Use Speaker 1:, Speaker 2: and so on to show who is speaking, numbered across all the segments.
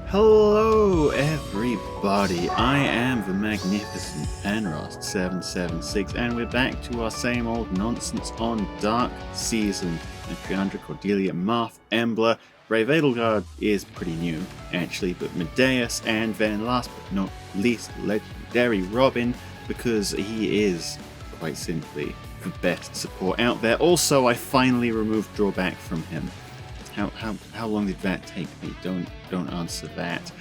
Speaker 1: Hello everybody, I am the magnificent Penrost776 and we're back to our same old nonsense on Dark Season. Triandra, Cordelia, Marth, Embla, Brave Edelgard is pretty new actually, but Medeus, and then last but not least Legendary Robin, because he is quite simply the best support out there. Also, I finally removed drawback from him. How long did that take me? Don't answer that.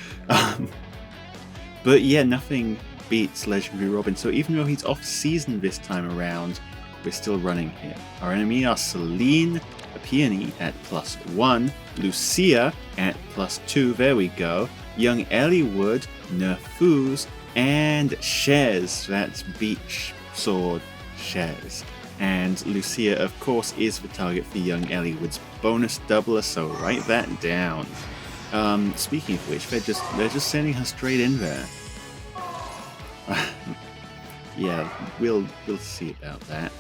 Speaker 1: But yeah, nothing beats Legendary Robin. So even though he's off season this time around, we're still running here. Our enemy are Selene, a peony at +1, Lucia at +2. There we go. Young Eliwood, Nerthuz, and Shez. That's Beach Sword Shez. And Lucia, of course, is the target for young Eliwood's bonus doubler, so write that down. Speaking of which, they're just sending her straight in there. Yeah, we'll see about that.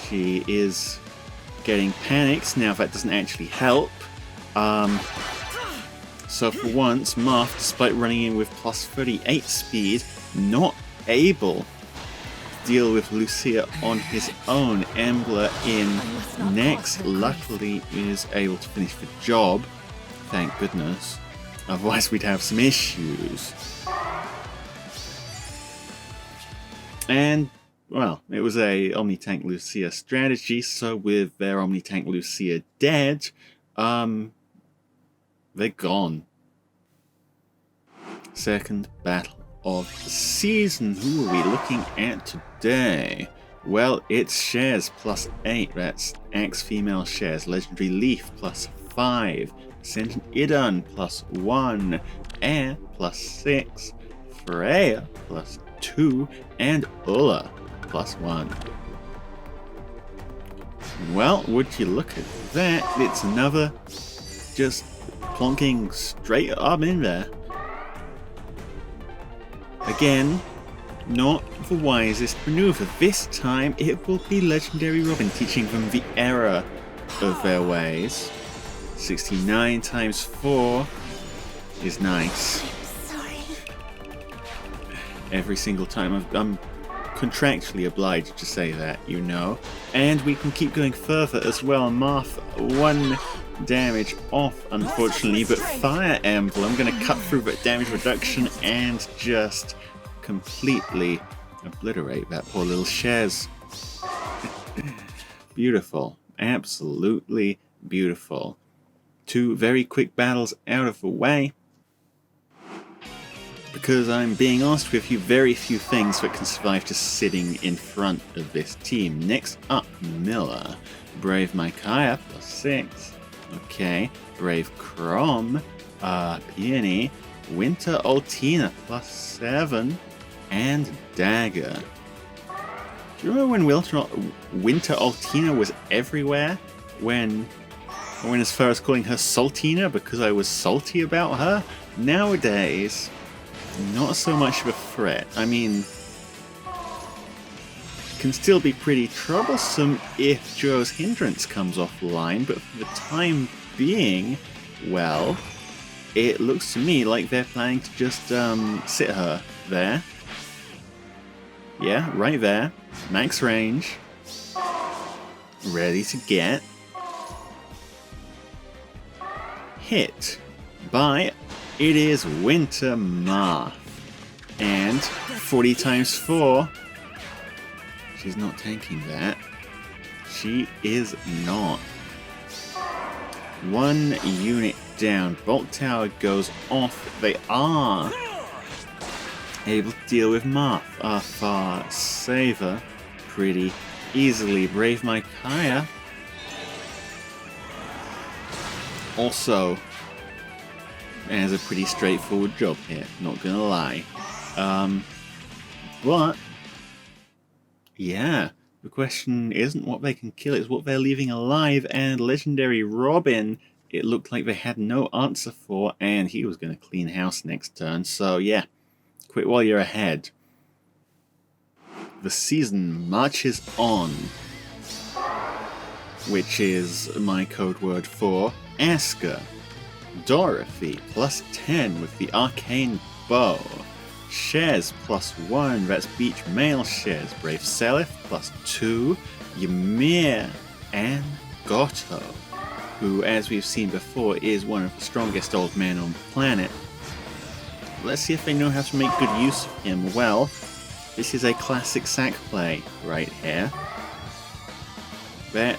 Speaker 1: She is getting panics. Now that doesn't actually help. So for once, Marth, despite running in with +38 speed, not able deal with Lucia on his own. Embla in next, luckily is able to finish the job, thank goodness, otherwise we'd have some issues. And well, it was a Omni-Tank Lucia strategy, so with their Omni-Tank Lucia dead, they're gone. Second battle of the season. Who are we looking at today? Well, it's Shez +8. That's ex-female Shez. Legendary Leif +5. Ascendant Idunn +1. Air +6. Freya +2. And Ulla +1. Well, would you look at that? It's another just plonking straight up in there. Again, not the wisest maneuver. This time it will be Legendary Robin teaching them the error of their ways. 69 times 4 is nice. Every single time. I'm contractually obliged to say that, you know. And we can keep going further as well. Marth, 1 damage off, unfortunately, but Fire Emblem, I'm going to cut through that damage reduction and just completely obliterate that poor little Shez. Beautiful. Absolutely beautiful. 2 very quick battles out of the way, because I'm being honest with you, very few things that can survive just sitting in front of this team. Next up, Miller. Brave Micaiah +6. Okay, Brave Crom, Peony, Winter Altina +7, and Dagger. Do you remember when Winter Altina was everywhere? When as far as calling her Saltina because I was salty about her? Nowadays, not so much of a threat. I mean, can still be pretty troublesome if Joe's hindrance comes offline, but for the time being, well, it looks to me like they're planning to just sit her there. Yeah, right there. Max range. Ready to get hit by, it is Winter Marth. And 40 times 4. She's not tanking that. She is not. 1 unit down. Bolt Tower goes off. They are able to deal with Marth, our far saver, pretty easily. Brave Micaiah also has a pretty straightforward job here, not gonna lie. But yeah, the question isn't what they can kill, it's what they're leaving alive, and Legendary Robin, it looked like they had no answer for, and he was going to clean house next turn, so yeah, quit while you're ahead. The season marches on, which is my code word for Asker. Dorothy plus 10 with the Arcane Bow. Shez plus 1, that's Beach Male Shez. Brave Selith plus 2. Ymir and Goto, who, as we've seen before, is one of the strongest old men on the planet. Let's see if they know how to make good use of him. Well, this is a classic sack play right here. That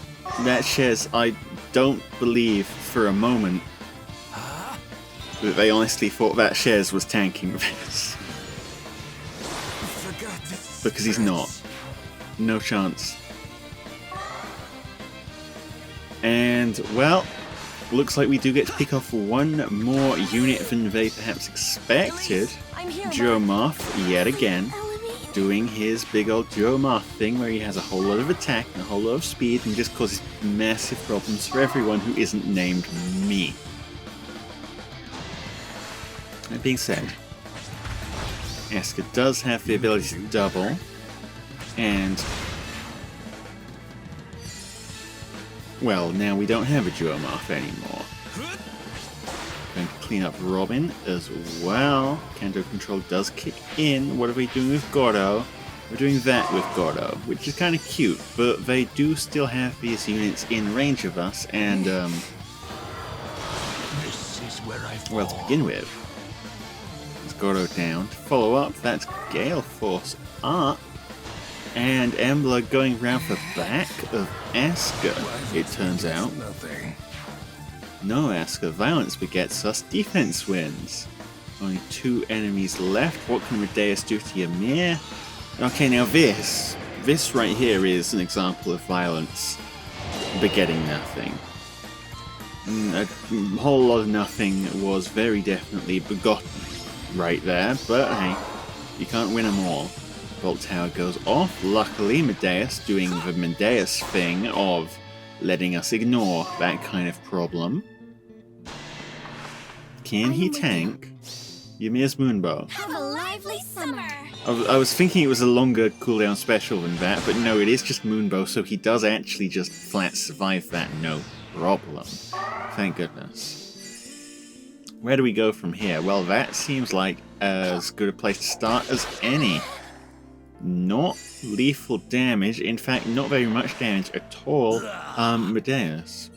Speaker 1: Shez, I don't believe for a moment that they honestly thought that Shez was tanking this. Because he's not. No chance. And, well, looks like we do get to pick off one more unit than they perhaps expected. Joe Moth, yet again, doing his big old Joe Moth thing where he has a whole lot of attack and a whole lot of speed and just causes massive problems for everyone who isn't named me. That being said, Eska does have the ability to double, and well, now we don't have a Joe Moth anymore. Going to clean up Robin as well. Kendo control does kick in. What are we doing with Gordo? We're doing that with Gordo, which is kind of cute, but they do still have these units in range of us, and well, to begin with, let's Gordo down. To follow up, that's Gale Force up. And Embla going round the back of Eska, it turns out. No, Eska, violence begets us, defense wins. Only 2 enemies left. What can Medeus do to Ymir? Okay, now this right here is an example of violence begetting nothing. A whole lot of nothing was very definitely begotten right there, but hey, you can't win them all. Bolt Tower goes off. Luckily, Medeus doing the Medeus thing of letting us ignore that kind of problem. Can he tank Ymir's Moonbow?
Speaker 2: Have a lively summer.
Speaker 1: I was thinking it was a longer cooldown special than that, but no, it is just Moonbow, so he does actually just flat survive that, no problem. Thank goodness. Where do we go from here? Well, that seems like as good a place to start as any. Not lethal damage, in fact, not very much damage at all. Medeus.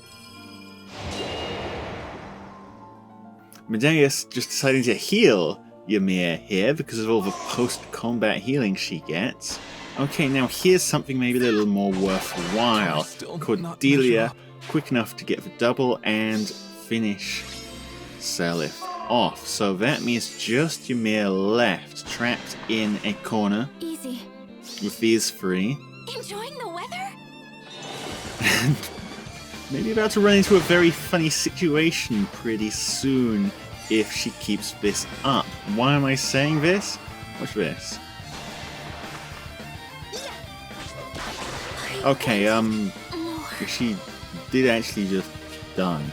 Speaker 1: Medeus just deciding to heal Ymir here because of all the post-combat healing she gets. Okay, now here's something maybe a little more worthwhile. Cordelia, quick enough to get the double and finish Selith off. So that means just Ymir left, trapped in a corner.
Speaker 2: Easy.
Speaker 1: With these 3.
Speaker 2: Enjoying the weather?
Speaker 1: And maybe about to run into a very funny situation pretty soon if she keeps this up. Why am I saying this? Watch this. Okay, she did actually just done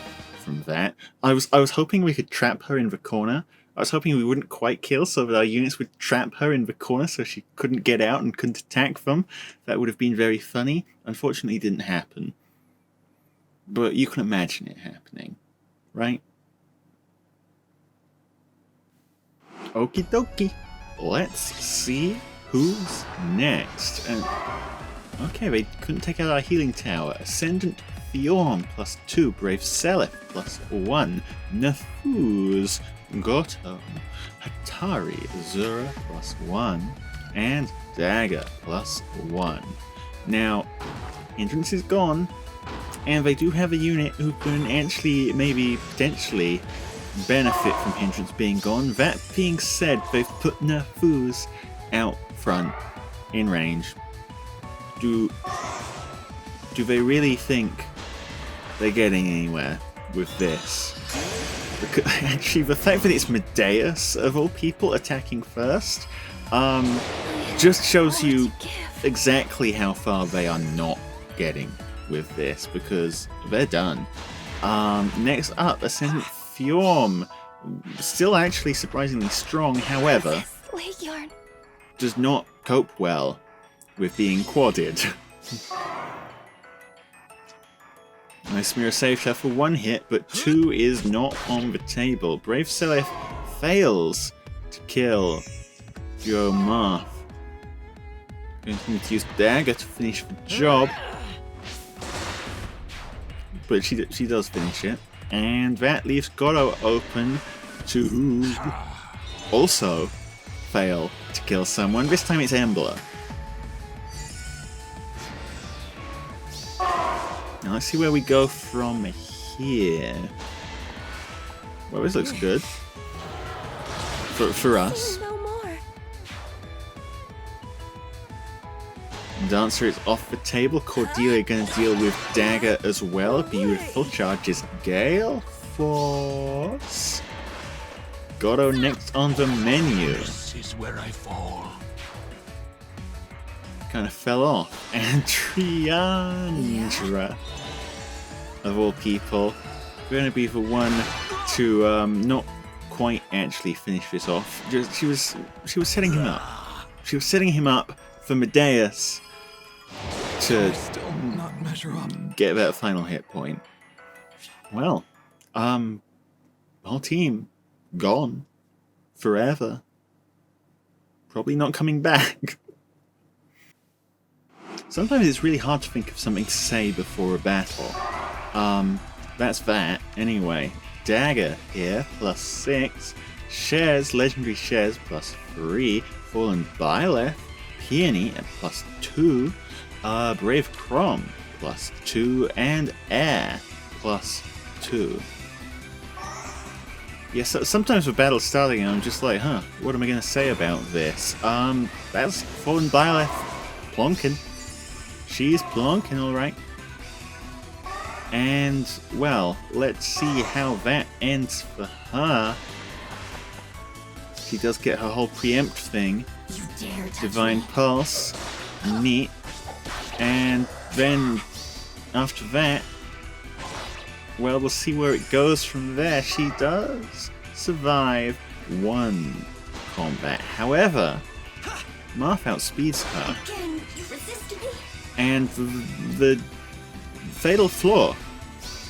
Speaker 1: from that. I was hoping we could trap her in the corner. I was hoping we wouldn't quite kill so that our units would trap her in the corner so she couldn't get out and couldn't attack them. That would have been very funny. Unfortunately, it didn't happen. But you can imagine it happening, right? Okie dokie. Let's see who's next. Okay, they couldn't take out our healing tower. Ascendant Fjorm plus 2. Brave Selith plus 1. Nerthuz, Goto, Hatari, Zura plus 1. And Dagger plus 1. Now, Hindrance is gone. And they do have a unit who can actually, maybe, potentially benefit from Hindrance being gone. That being said, they've put Nerthuz out front, in range. Do they really think they're getting anywhere with this? Because, actually, the fact that it's Medeus, of all people, attacking first, just shows you exactly how far they are not getting with this, because they're done. Next up, Ascendant Fjorm. Still actually surprisingly strong, however, does not cope well with being quadded. Nice mirror saved her for 1 hit, but 2 is not on the table. Brave Suelle fails to kill Fjorm. Going to need to use dagger to finish the job. But she does finish it. And that leaves Goro open to also fail to kill someone. This time it's Embla. Now let's see where we go from here. Well, this looks good. For us. Dancer is off the table. Cordelia going to deal with dagger as well. Beautiful. Charges Gale Force. Goro next on the menu.
Speaker 3: This is where I fall.
Speaker 1: Kind of fell off. And Triandra, of all people, going to be the one to not quite actually finish this off. She was setting him up. She was setting him up for Medeus to get that final hit point. Well, the whole team gone forever. Probably not coming back. Sometimes it's really hard to think of something to say before a battle. That's that. Anyway, dagger here, +6. Shez, legendary Shez, +3. Fallen Byleth, Peony at +2. Brave Crom, +2. And Air, +2. Yeah, so sometimes with battle starting, I'm just like, what am I going to say about this? That's Fallen Byleth plonking. She's plonking, alright. And, well, let's see how that ends for her. She does get her whole preempt thing. Divine Pulse. Neat. And then, after that, well, we'll see where it goes from there. She does survive 1 combat. However, Marth outspeeds her. And the fatal flaw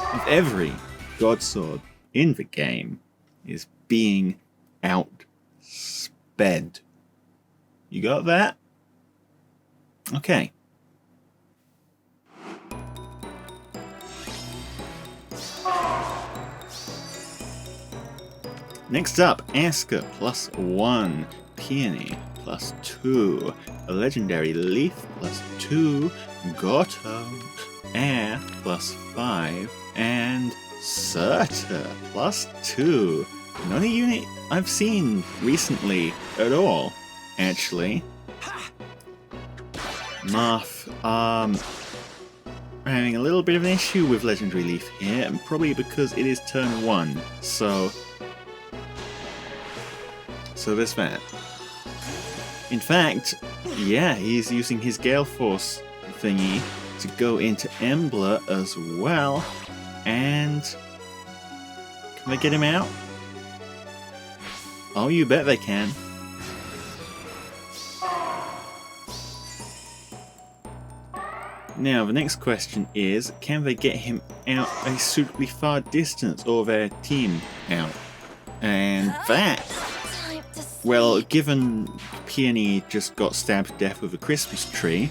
Speaker 1: of every Godsword in the game is being outsped. You got that? Okay. Next up, Asker +1, Peony +2, a legendary Leif +2, Goto, Air +5, and Surtur +2. Not a unit I've seen recently at all, actually. Marth, having a little bit of an issue with legendary Leif here, and probably because it is turn 1, so there's that. In fact, yeah, he's using his Gale Force thingy to go into Embla as well. And can they get him out? Oh, you bet they can. Now, the next question is, can they get him out a suitably far distance, or their team out? And that, well, given Peony just got stabbed to death with a Christmas tree,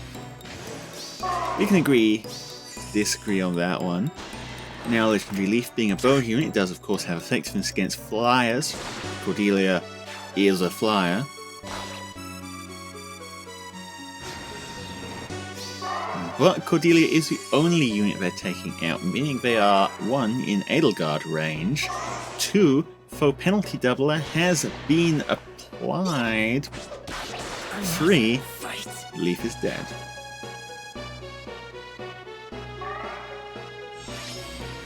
Speaker 1: we can agree to disagree on that one. Now, legendary Leif being a bow unit does of course have effectiveness against flyers. Cordelia is a flyer. But Cordelia is the only unit they're taking out, meaning they are 1 in Edelgard range, 2 foe penalty doubler has been applied, 3 Leif is dead.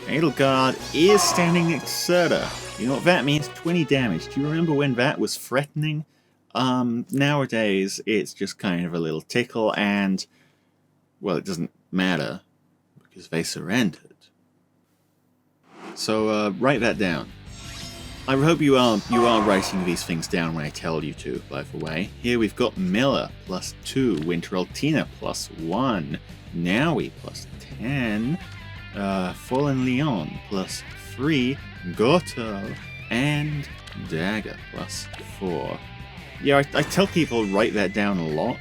Speaker 1: Edelgard is standing next to Surtur. You know what that means? 20 damage. Do you remember when that was threatening? Nowadays it's just kind of a little tickle, and well, it doesn't matter because they surrendered. So write that down. I hope you are writing these things down when I tell you to, by the way. Here we've got Miller +2, Winter Altina +1, Nowi +10, Fallen Leon +3, Goto, and Dagger +4. Yeah, I tell people write that down a lot.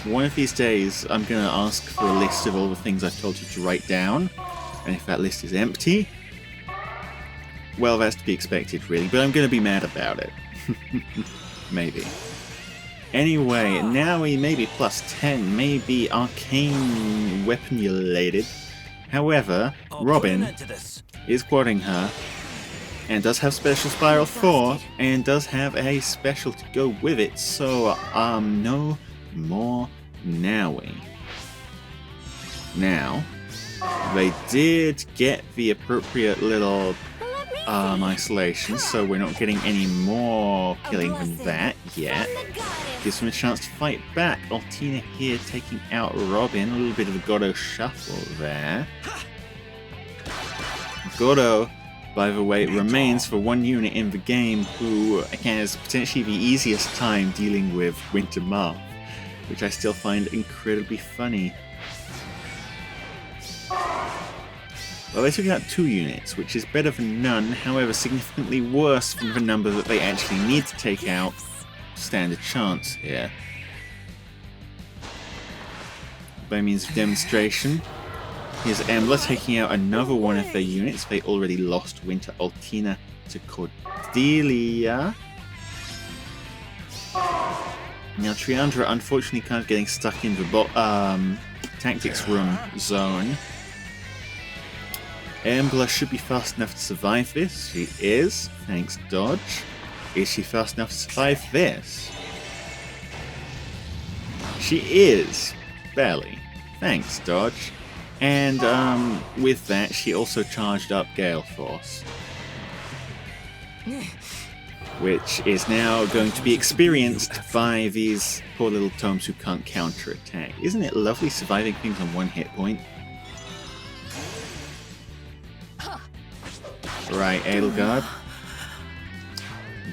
Speaker 1: One of these days, I'm going to ask for a list of all the things I've told you to write down, and if that list is empty, well, that's to be expected, really, but I'm going to be mad about it. Maybe. Anyway, Nowi maybe +10, maybe arcane weapon-related. However, Robin is quadding her, and does have special Spiral 4, and does have a special to go with it, so, no more Nowi. Now, they did get the appropriate little isolation, so we're not getting any more killing than that yet. Gives them a chance to fight back. Altina here taking out Robin, a little bit of a Godo shuffle there. Godo, by the way, remains for one unit in the game who has potentially the easiest time dealing with Winter Marth, which I still find incredibly funny. Well, they took out 2 units, which is better than none, however significantly worse than the number that they actually need to take out. Standard chance here. By means of demonstration, here's Embla taking out another one of their units. They already lost Winter Altina to Cordelia. Now Triandra unfortunately kind of getting stuck in the tactics room zone. Embla should be fast enough to survive this. She is, thanks dodge. Is she fast enough to survive this? She is, barely. Thanks dodge. And with that, she also charged up Gale Force, which is now going to be experienced by these poor little tomes who can't counterattack. Isn't it lovely surviving things on 1 hit point? Right, Edelgard.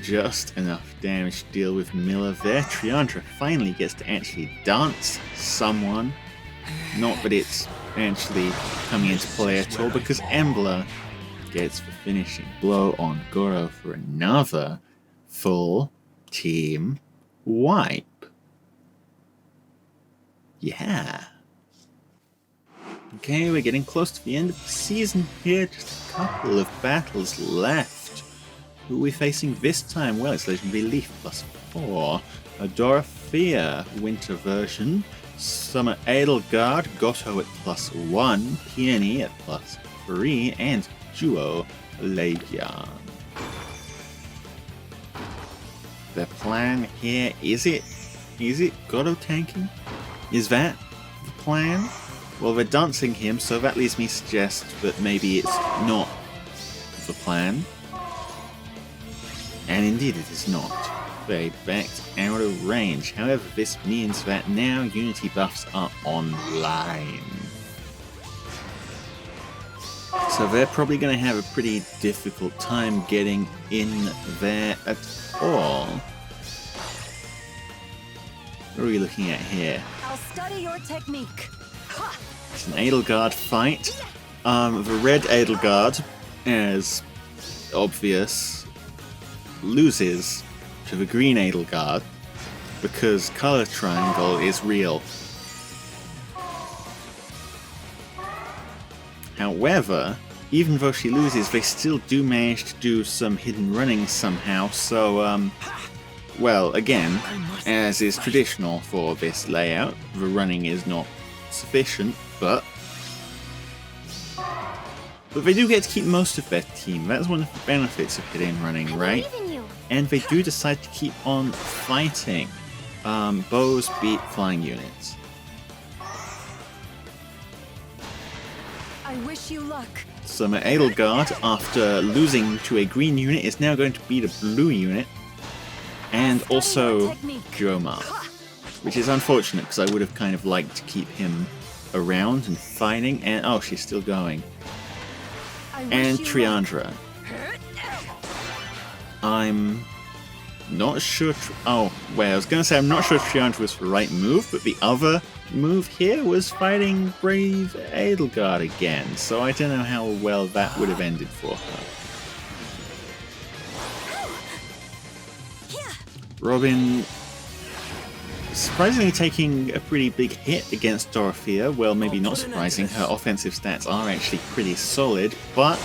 Speaker 1: Just enough damage to deal with Miller there. Triandra finally gets to actually dance someone. Not that it's actually coming into play at all, because Embla gets the finishing blow on Goro for another full team wipe. Yeah. Okay, we're getting close to the end of the season here. Just a couple of battles left. Who are we facing this time? Well, it's Legendary Leif +4. A Dorothea winter version. Summer Edelgard, Goto at +1. Peony at +3. And Duo Legion. The plan here, is it Goto tanking? Is that the plan? Well, they're dancing him, so that leads me to suggest that maybe it's not the plan. And indeed it is not. They backed out of range. However, this means that now Unity buffs are online. So they're probably going to have a pretty difficult time getting in there at all. What are we looking at here?
Speaker 4: I'll study your technique.
Speaker 1: It's an Edelgard fight. The red Edelgard, as obvious, loses to the green Edelgard because color triangle is real. However, even though she loses, they still do manage to do some hidden running somehow, so well, again, as is traditional for this layout, the running is not sufficient, but they do get to keep most of their team. That's one of the benefits of hidden running, right? And they do decide to keep on fighting. Bows beat flying units.
Speaker 4: I wish you luck.
Speaker 1: Summer Edelgard, after losing to a green unit, is now going to beat a blue unit. And also Jomar, which is unfortunate because I would have kind of liked to keep him around and fighting. And oh, she's still going. And Triandra. I'm not sure. Oh, well, I was going to say I'm not sure if Triandra was the right move, but the other move here was fighting brave Edelgard again, so I don't know how well that would have ended for her. Robin surprisingly taking a pretty big hit against Dorothea. Well, maybe not surprising, her offensive stats are actually pretty solid, but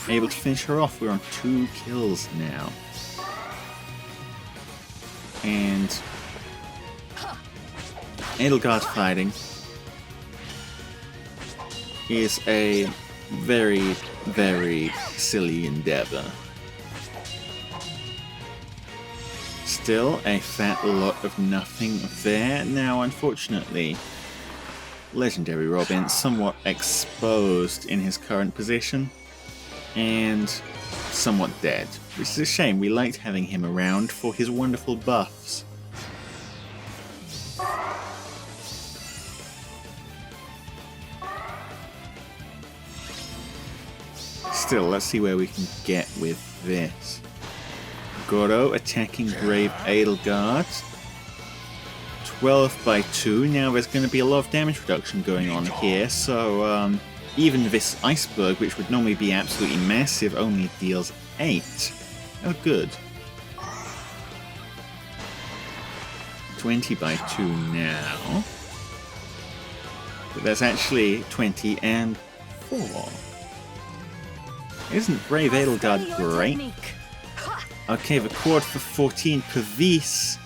Speaker 1: able to finish her off. We're on 2 kills now. And Edelgard fighting is a very, very silly endeavor. Still a fat lot of nothing there. Now, unfortunately, legendary Robin somewhat exposed in his current position and somewhat dead, which is a shame. We liked having him around for his wonderful buffs. Still, let's see where we can get with this. Goro attacking brave Edelgard. 12 by 2. Now there's going to be a lot of damage reduction going on here, so even this iceberg, which would normally be absolutely massive, only deals 8. Oh, good. 20 by 2 now. But that's actually 20 and 4. Isn't brave Edelgard great? Okay, the chord for 14 Pavis.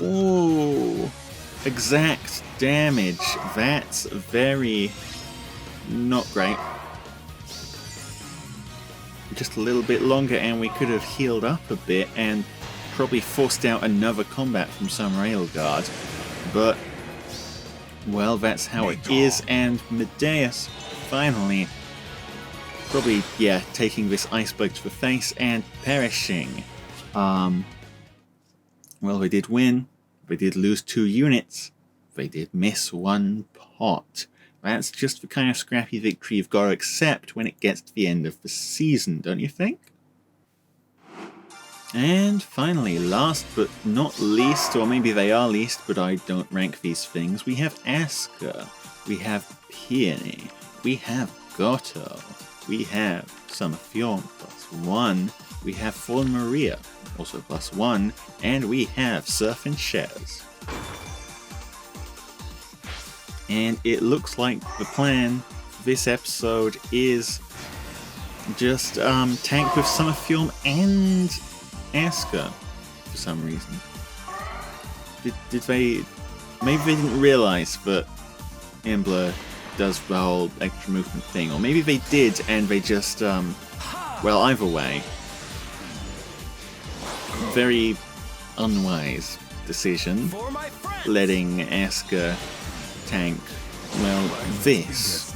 Speaker 1: Ooh, exact damage. That's very not great. Just a little bit longer and we could have healed up a bit and probably forced out another combat from some Edelgard. But, well, that's how it is. And Medeus finally probably, yeah, taking this iceberg to the face and perishing. Well, they did win. They did lose 2 units. They did miss 1 pot. That's just the kind of scrappy victory you've got to accept when it gets to the end of the season, don't you think? And finally, last but not least, or maybe they are least, but I don't rank these things, we have Asker, we have Peony, we have Goto, we have some Fjorm +1, we have Fallen Maria, also +1, and we have Surf and Shez. And it looks like the plan for this episode is just tank with some of Fjorm and Asker for some reason. Did they... Maybe they didn't realise that Embla does the whole extra movement thing, or maybe they did and they just, well, either way, very unwise decision, letting Asker tank, well, this.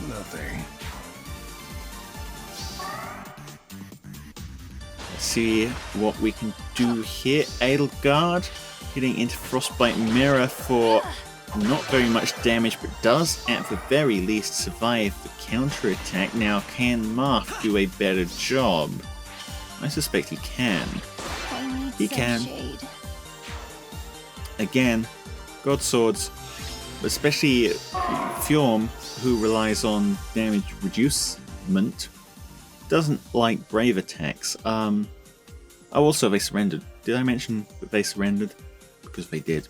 Speaker 1: Let's see what we can do here. Edelgard hitting into Frostbite Mirror for not very much damage, but does at the very least survive the counter-attack. Now, can Marth do a better job? I suspect he can. He can. Again, God Swords, especially Fjorm, who relies on damage reducement, doesn't like brave attacks. Oh, also they surrendered. Did I mention that they surrendered? Because they did.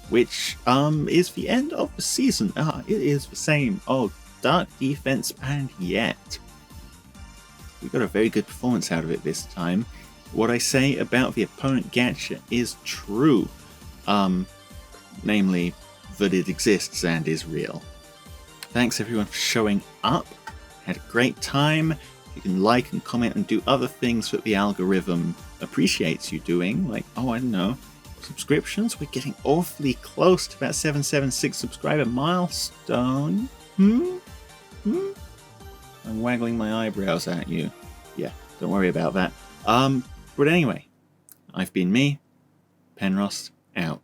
Speaker 1: Which is the end of the season. It is the same. Oh, Dark Defense, and yet we got a very good performance out of it this time. What I say about the opponent gacha is true. Namely, that it exists and is real. Thanks everyone for showing up. Had a great time. You can like and comment and do other things that the algorithm appreciates you doing, like, oh, I don't know, subscriptions. We're getting awfully close to that 776 subscriber milestone. I'm waggling my eyebrows at you. Yeah, don't worry about that. But anyway, I've been me, Penrost, out.